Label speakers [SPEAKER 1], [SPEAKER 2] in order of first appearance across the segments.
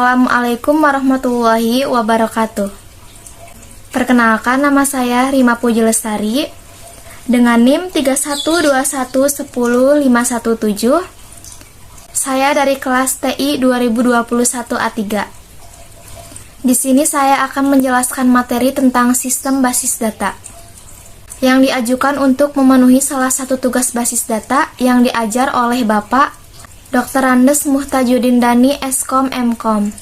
[SPEAKER 1] Assalamualaikum warahmatullahi wabarakatuh. Perkenalkan, nama saya Rima Puji Lestari dengan NIM 3121105117. Saya dari kelas TI 2021 A3. Di sini saya akan menjelaskan materi tentang sistem basis data yang diajukan untuk memenuhi salah satu tugas basis data yang diajar oleh Bapak Dr. Andes Muhtajudin Dani, Eskom Mkom.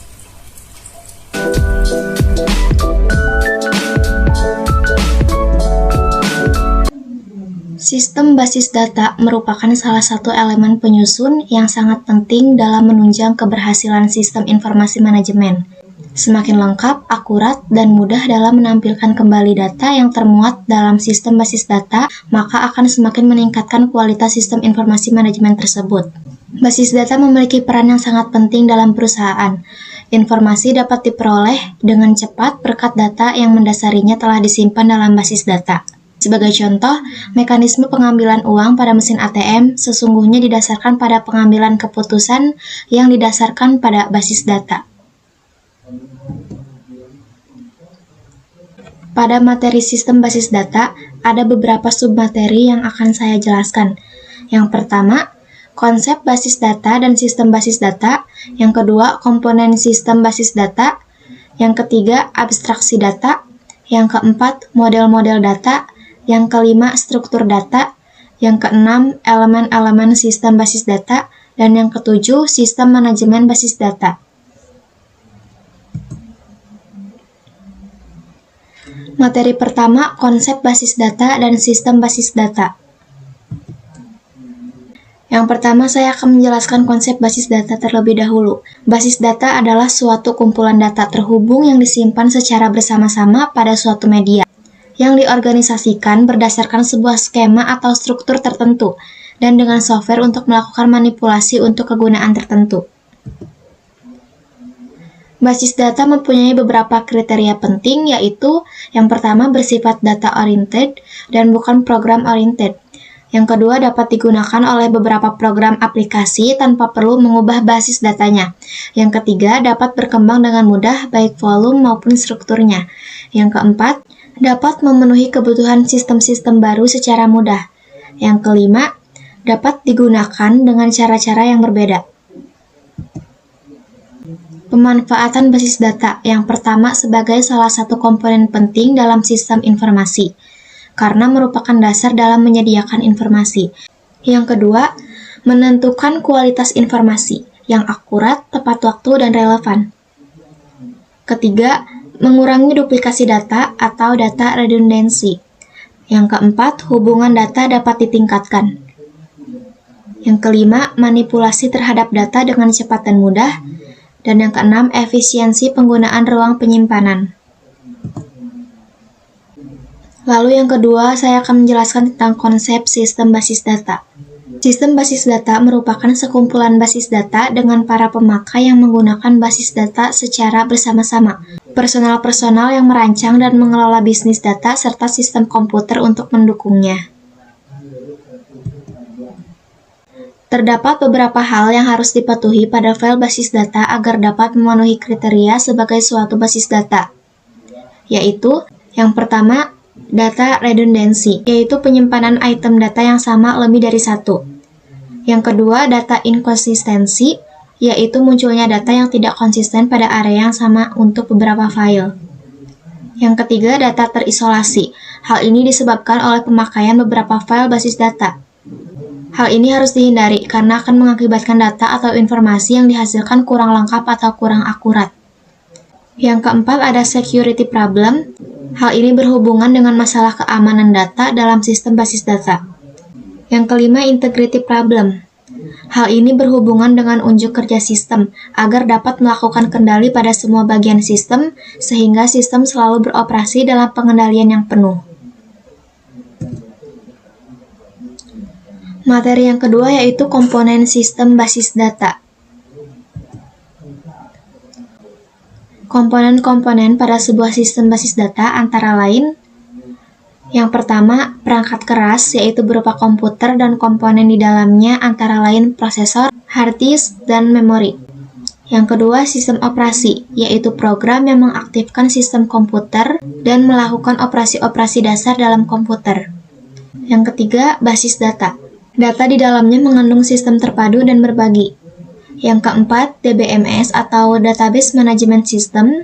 [SPEAKER 1] Sistem basis data merupakan salah satu elemen penyusun yang sangat penting dalam menunjang keberhasilan sistem informasi manajemen. Semakin lengkap, akurat, dan mudah dalam menampilkan kembali data yang termuat dalam sistem basis data, maka akan semakin meningkatkan kualitas sistem informasi manajemen tersebut. Basis data memiliki peran yang sangat penting dalam perusahaan. Informasi dapat diperoleh dengan cepat berkat data yang mendasarinya telah disimpan dalam basis data. Sebagai contoh, mekanisme pengambilan uang pada mesin ATM sesungguhnya didasarkan pada pengambilan keputusan yang didasarkan pada basis data. Pada materi sistem basis data, ada beberapa submateri yang akan saya jelaskan. Yang pertama, konsep basis data dan sistem basis data. Yang kedua, komponen sistem basis data. Yang ketiga, abstraksi data. Yang keempat, model-model data. Yang kelima, struktur data. Yang keenam, elemen-elemen sistem basis data. Dan yang ketujuh, sistem manajemen basis data. Materi pertama, konsep basis data dan sistem basis data. Yang pertama, saya akan menjelaskan konsep basis data terlebih dahulu. Basis data adalah suatu kumpulan data terhubung yang disimpan secara bersama-sama pada suatu media, yang diorganisasikan berdasarkan sebuah skema atau struktur tertentu, dan dengan software untuk melakukan manipulasi untuk kegunaan tertentu. Basis data mempunyai beberapa kriteria penting, yaitu yang pertama bersifat data-oriented dan bukan program-oriented. Yang kedua, dapat digunakan oleh beberapa program aplikasi tanpa perlu mengubah basis datanya. Yang ketiga, dapat berkembang dengan mudah baik volume maupun strukturnya. Yang keempat, dapat memenuhi kebutuhan sistem-sistem baru secara mudah. Yang kelima, dapat digunakan dengan cara-cara yang berbeda. Pemanfaatan basis data yang pertama sebagai salah satu komponen penting dalam sistem informasi, karena merupakan dasar dalam menyediakan informasi. Yang kedua, menentukan kualitas informasi yang akurat, tepat waktu, dan relevan. Ketiga, mengurangi duplikasi data atau data redundancy. Yang keempat, hubungan data dapat ditingkatkan. Yang kelima, manipulasi terhadap data dengan cepat dan mudah. Dan yang keenam, efisiensi penggunaan ruang penyimpanan. Lalu yang kedua, saya akan menjelaskan tentang konsep sistem basis data. Sistem basis data merupakan sekumpulan basis data dengan para pemakai yang menggunakan basis data secara bersama-sama. Personal-personal yang merancang dan mengelola bisnis data serta sistem komputer untuk mendukungnya. Terdapat beberapa hal yang harus dipatuhi pada file basis data agar dapat memenuhi kriteria sebagai suatu basis data, yaitu yang pertama, data redundancy, yaitu penyimpanan item data yang sama lebih dari satu. Yang kedua, data inkonsistensi, yaitu munculnya data yang tidak konsisten pada area yang sama untuk beberapa file. Yang ketiga, data terisolasi. Hal ini disebabkan oleh pemakaian beberapa file basis data. Hal ini harus dihindari karena akan mengakibatkan data atau informasi yang dihasilkan kurang lengkap atau kurang akurat. Yang keempat, ada security problem. Hal ini berhubungan dengan masalah keamanan data dalam sistem basis data. Yang kelima, integrity problem. Hal ini berhubungan dengan unjuk kerja sistem, agar dapat melakukan kendali pada semua bagian sistem, sehingga sistem selalu beroperasi dalam pengendalian yang penuh. Materi yang kedua yaitu komponen sistem basis data. Komponen-komponen pada sebuah sistem basis data antara lain, yang pertama, perangkat keras, yaitu berupa komputer dan komponen di dalamnya antara lain prosesor, hard disk, dan memori. Yang kedua, sistem operasi, yaitu program yang mengaktifkan sistem komputer dan melakukan operasi-operasi dasar dalam komputer. Yang ketiga, basis data. Data di dalamnya mengandung sistem terpadu dan berbagi. Yang keempat, DBMS atau Database Management System,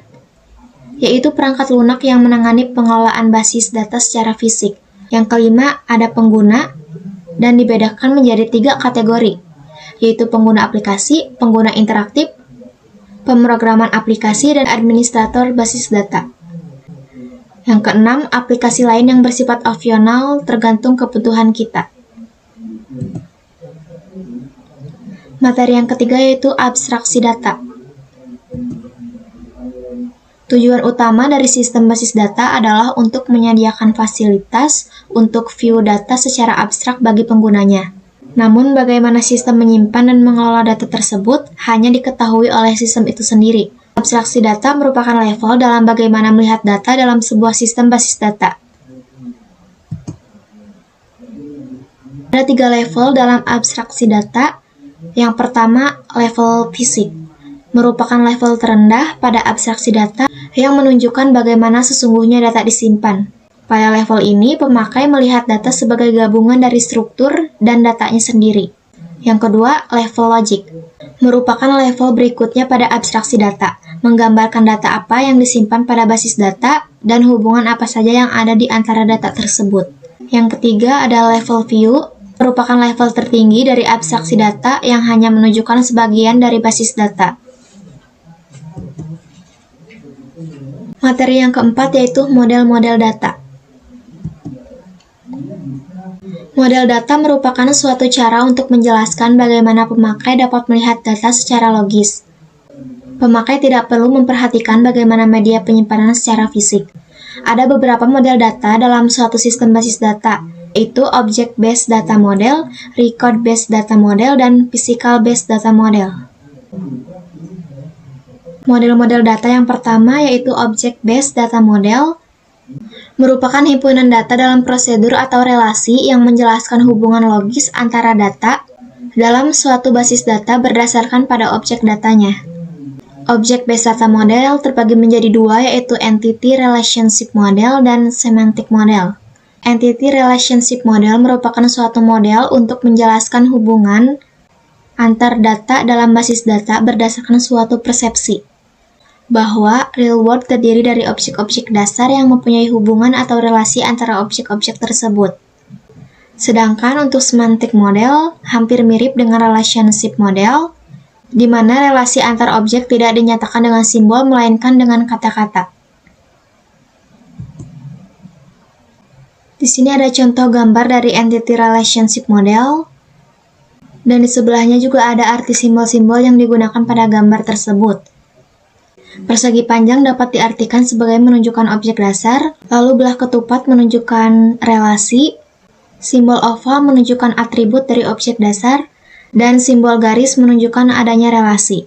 [SPEAKER 1] yaitu perangkat lunak yang menangani pengelolaan basis data secara fisik. Yang kelima, ada pengguna, dan dibedakan menjadi 3 kategori, yaitu pengguna aplikasi, pengguna interaktif, pemrograman aplikasi, dan administrator basis data. Yang keenam, aplikasi lain yang bersifat opsional tergantung kebutuhan kita. Materi yang ketiga yaitu abstraksi data. Tujuan utama dari sistem basis data adalah untuk menyediakan fasilitas untuk view data secara abstrak bagi penggunanya. Namun, bagaimana sistem menyimpan dan mengelola data tersebut hanya diketahui oleh sistem itu sendiri. Abstraksi data merupakan level dalam bagaimana melihat data dalam sebuah sistem basis data. Ada 3 level dalam abstraksi data. Yang pertama, level fisik, merupakan level terendah pada abstraksi data yang menunjukkan bagaimana sesungguhnya data disimpan. Pada level ini, pemakai melihat data sebagai gabungan dari struktur dan datanya sendiri. Yang kedua, level logik, merupakan level berikutnya pada abstraksi data, menggambarkan data apa yang disimpan pada basis data dan hubungan apa saja yang ada di antara data tersebut. Yang ketiga ada level view, merupakan level tertinggi dari abstraksi data yang hanya menunjukkan sebagian dari basis data. Materi yang keempat yaitu model-model data. Model data merupakan suatu cara untuk menjelaskan bagaimana pemakai dapat melihat data secara logis. Pemakai tidak perlu memperhatikan bagaimana media penyimpanan secara fisik. Ada beberapa model data dalam suatu sistem basis data, yaitu Object-Based Data Model, Record-Based Data Model, dan Physical-Based Data Model. Model-model data yang pertama yaitu Object-Based Data Model, merupakan himpunan data dalam prosedur atau relasi yang menjelaskan hubungan logis antara data dalam suatu basis data berdasarkan pada objek datanya. Object-based data model terbagi menjadi 2 yaitu Entity Relationship Model dan Semantic Model. Entity Relationship Model merupakan suatu model untuk menjelaskan hubungan antar data dalam basis data berdasarkan suatu persepsi bahwa real world terdiri dari objek-objek dasar yang mempunyai hubungan atau relasi antara objek-objek tersebut. Sedangkan untuk semantic model hampir mirip dengan relationship model, di mana relasi antar objek tidak dinyatakan dengan simbol melainkan dengan kata-kata. Di sini ada contoh gambar dari entity relationship model, dan di sebelahnya juga ada arti simbol-simbol yang digunakan pada gambar tersebut. Persegi panjang dapat diartikan sebagai menunjukkan objek dasar, lalu belah ketupat menunjukkan relasi, simbol oval menunjukkan atribut dari objek dasar, dan simbol garis menunjukkan adanya relasi.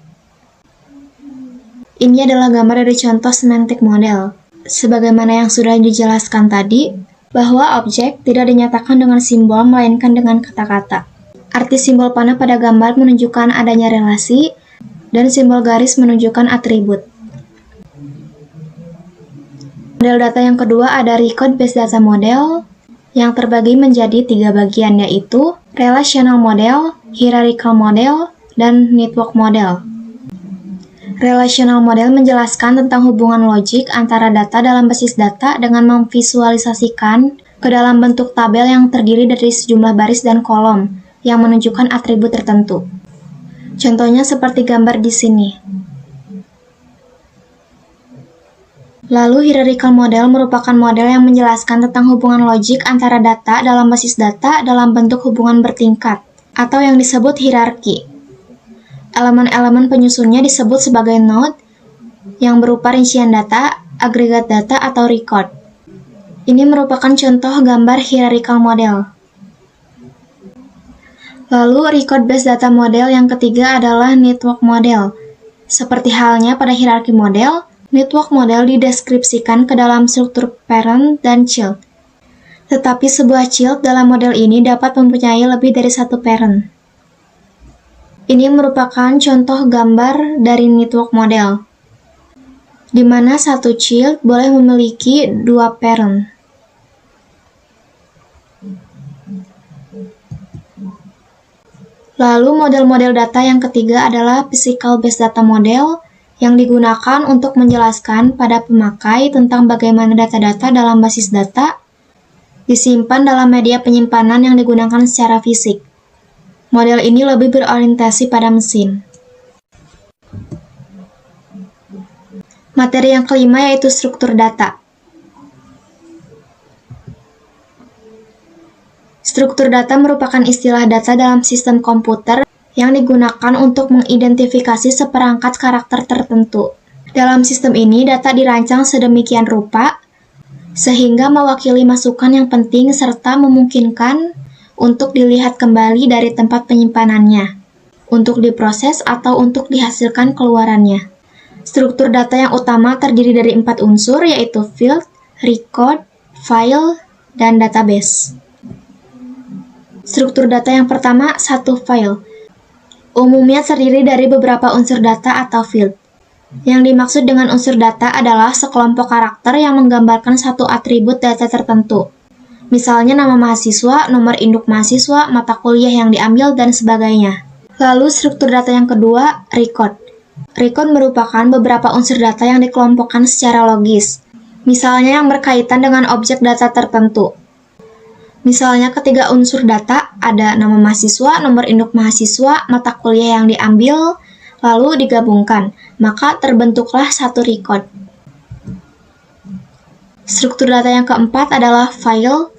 [SPEAKER 1] Ini adalah gambar dari contoh semantic model. Sebagaimana yang sudah dijelaskan tadi, bahwa objek tidak dinyatakan dengan simbol melainkan dengan kata-kata. Arti simbol panah pada gambar menunjukkan adanya relasi, dan simbol garis menunjukkan atribut. Model data yang kedua ada Record-Based Data Model, yang terbagi menjadi 3 bagian yaitu Relational Model, Hierarchical Model, dan Network Model. Relational Model menjelaskan tentang hubungan logik antara data dalam basis data dengan memvisualisasikan ke dalam bentuk tabel yang terdiri dari sejumlah baris dan kolom yang menunjukkan atribut tertentu. Contohnya seperti gambar di sini. Lalu, hierarchical model merupakan model yang menjelaskan tentang hubungan logik antara data dalam basis data dalam bentuk hubungan bertingkat, atau yang disebut hierarki. Elemen-elemen penyusunnya disebut sebagai node, yang berupa rincian data, agregat data, atau record. Ini merupakan contoh gambar hierarchical model. Lalu, record-based data model yang ketiga adalah network model. Seperti halnya pada hierarki model, network model dideskripsikan ke dalam struktur parent dan child. Tetapi sebuah child dalam model ini dapat mempunyai lebih dari satu parent. Ini merupakan contoh gambar dari network model, di mana satu child boleh memiliki dua parent. Lalu model-model data yang ketiga adalah physical based data model yang digunakan untuk menjelaskan pada pemakai tentang bagaimana data-data dalam basis data disimpan dalam media penyimpanan yang digunakan secara fisik. Model ini lebih berorientasi pada mesin. Materi yang kelima yaitu struktur data. Struktur data merupakan istilah data dalam sistem komputer yang digunakan untuk mengidentifikasi seperangkat karakter tertentu. Dalam sistem ini, data dirancang sedemikian rupa sehingga mewakili masukan yang penting serta memungkinkan untuk dilihat kembali dari tempat penyimpanannya, untuk diproses atau untuk dihasilkan keluarannya. Struktur data yang utama terdiri dari 4 unsur, yaitu field, record, file, dan database. Struktur data yang pertama, satu file. Umumnya terdiri dari beberapa unsur data atau field. Yang dimaksud dengan unsur data adalah sekelompok karakter yang menggambarkan satu atribut data tertentu. Misalnya nama mahasiswa, nomor induk mahasiswa, mata kuliah yang diambil, dan sebagainya. Lalu struktur data yang kedua, record. Record merupakan beberapa unsur data yang dikelompokkan secara logis. Misalnya yang berkaitan dengan objek data tertentu. Misalnya ketiga unsur data ada nama mahasiswa, nomor induk mahasiswa, mata kuliah yang diambil, lalu digabungkan, maka terbentuklah satu record. Struktur data yang keempat adalah file,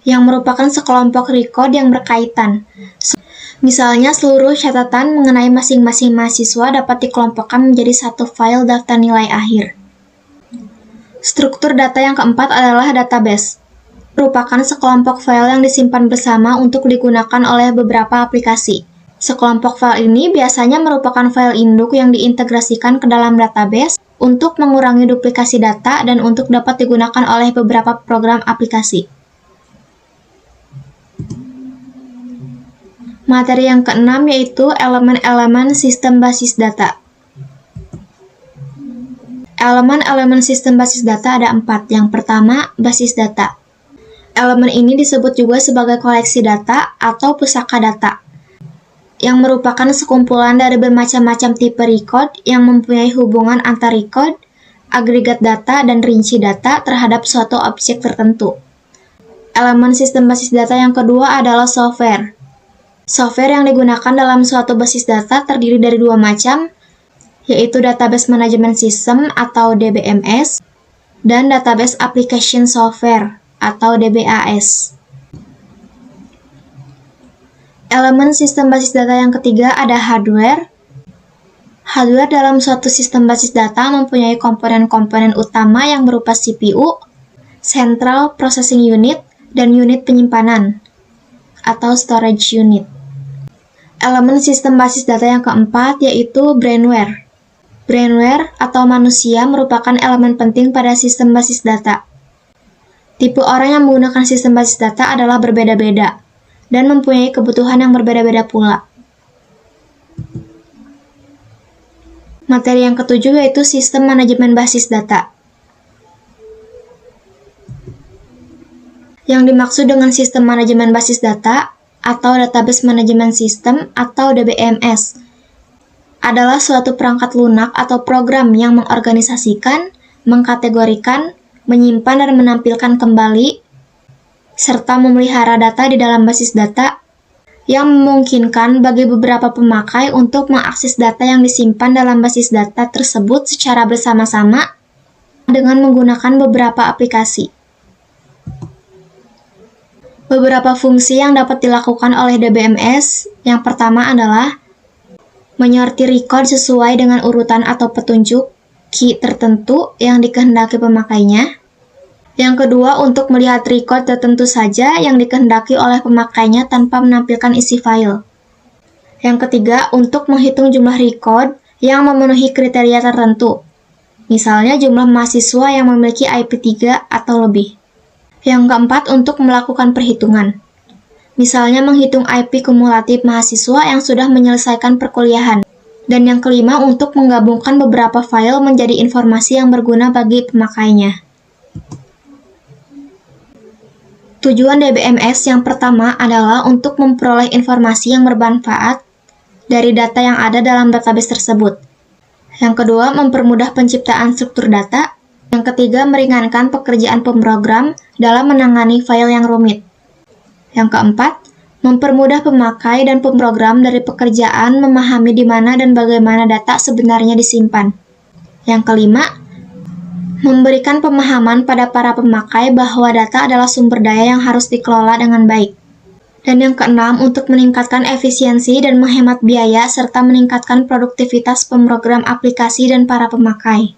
[SPEAKER 1] yang merupakan sekelompok record yang berkaitan. Misalnya seluruh catatan mengenai masing-masing mahasiswa dapat dikelompokkan menjadi satu file daftar nilai akhir. Struktur data yang keempat adalah database. Merupakan sekelompok file yang disimpan bersama untuk digunakan oleh beberapa aplikasi. Sekelompok file ini biasanya merupakan file induk yang diintegrasikan ke dalam database untuk mengurangi duplikasi data dan untuk dapat digunakan oleh beberapa program aplikasi. Materi yang keenam yaitu elemen-elemen sistem basis data. Elemen-elemen sistem basis data ada 4. Yang pertama, basis data. Elemen ini disebut juga sebagai koleksi data atau pusaka data, yang merupakan sekumpulan dari bermacam-macam tipe record yang mempunyai hubungan antar record, agregat data, dan rinci data terhadap suatu objek tertentu. Elemen sistem basis data yang kedua adalah software. Software yang digunakan dalam suatu basis data terdiri dari 2 macam, yaitu Database Management System atau DBMS, dan Database Application Software atau DBAS. Elemen sistem basis data yang ketiga ada hardware. Hardware dalam suatu sistem basis data mempunyai komponen-komponen utama yang berupa CPU, Central Processing Unit, dan unit penyimpanan atau storage unit. Elemen sistem basis data yang keempat yaitu brainware. Brainware atau manusia merupakan elemen penting pada sistem basis data. Tipe orang yang menggunakan sistem basis data adalah berbeda-beda dan mempunyai kebutuhan yang berbeda-beda pula. Materi yang ketujuh yaitu sistem manajemen basis data. Yang dimaksud dengan sistem manajemen basis data atau Database Management System atau DBMS adalah suatu perangkat lunak atau program yang mengorganisasikan, mengkategorikan, menyimpan dan menampilkan kembali, serta memelihara data di dalam basis data yang memungkinkan bagi beberapa pemakai untuk mengakses data yang disimpan dalam basis data tersebut secara bersama-sama dengan menggunakan beberapa aplikasi. Beberapa fungsi yang dapat dilakukan oleh DBMS, yang pertama adalah menyortir record sesuai dengan urutan atau petunjuk key tertentu yang dikehendaki pemakainya. Yang kedua, untuk melihat record tertentu saja yang dikehendaki oleh pemakainya tanpa menampilkan isi file. Yang ketiga, untuk menghitung jumlah record yang memenuhi kriteria tertentu. Misalnya jumlah mahasiswa yang memiliki IP 3 atau lebih. Yang keempat, untuk melakukan perhitungan. misalnya menghitung IP kumulatif mahasiswa yang sudah menyelesaikan perkuliahan. Dan yang kelima, untuk menggabungkan beberapa file menjadi informasi yang berguna bagi pemakainya. Tujuan DBMS yang pertama adalah untuk memperoleh informasi yang bermanfaat dari data yang ada dalam database tersebut. Yang kedua, mempermudah penciptaan struktur data. Yang ketiga, meringankan pekerjaan pemrogram dalam menangani file yang rumit. Yang keempat, mempermudah pemakai dan pemrogram dari pekerjaan memahami di mana dan bagaimana data sebenarnya disimpan. Yang kelima, memberikan pemahaman pada para pemakai bahwa data adalah sumber daya yang harus dikelola dengan baik. Dan yang keenam, untuk meningkatkan efisiensi dan menghemat biaya serta meningkatkan produktivitas pemrogram aplikasi dan para pemakai.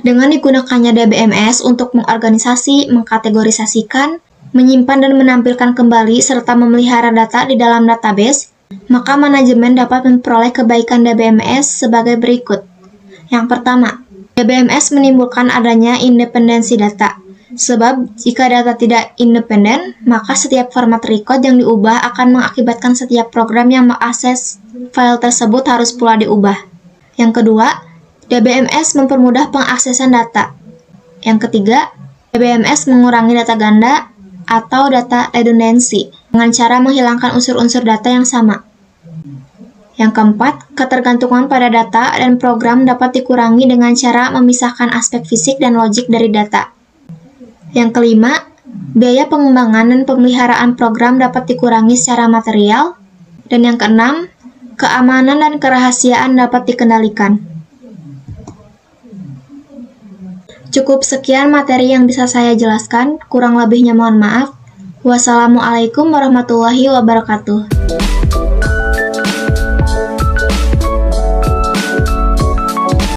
[SPEAKER 1] Dengan digunakannya DBMS untuk mengorganisasi, mengkategorisasikan, menyimpan dan menampilkan kembali serta memelihara data di dalam database, maka manajemen dapat memperoleh kebaikan DBMS sebagai berikut. Yang pertama, DBMS menimbulkan adanya independensi data. Sebab jika data tidak independen, maka setiap format record yang diubah akan mengakibatkan setiap program yang mengakses file tersebut harus pula diubah. Yang kedua, DBMS mempermudah pengaksesan data. Yang ketiga, DBMS mengurangi data ganda atau data redundancy dengan cara menghilangkan unsur-unsur data yang sama. Yang keempat, ketergantungan pada data dan program dapat dikurangi dengan cara memisahkan aspek fisik dan logik dari data. Yang kelima, biaya pengembangan dan pemeliharaan program dapat dikurangi secara material. Dan yang keenam, keamanan dan kerahasiaan dapat dikendalikan. Cukup sekian materi yang bisa saya jelaskan, kurang lebihnya mohon maaf. Wassalamualaikum warahmatullahi wabarakatuh.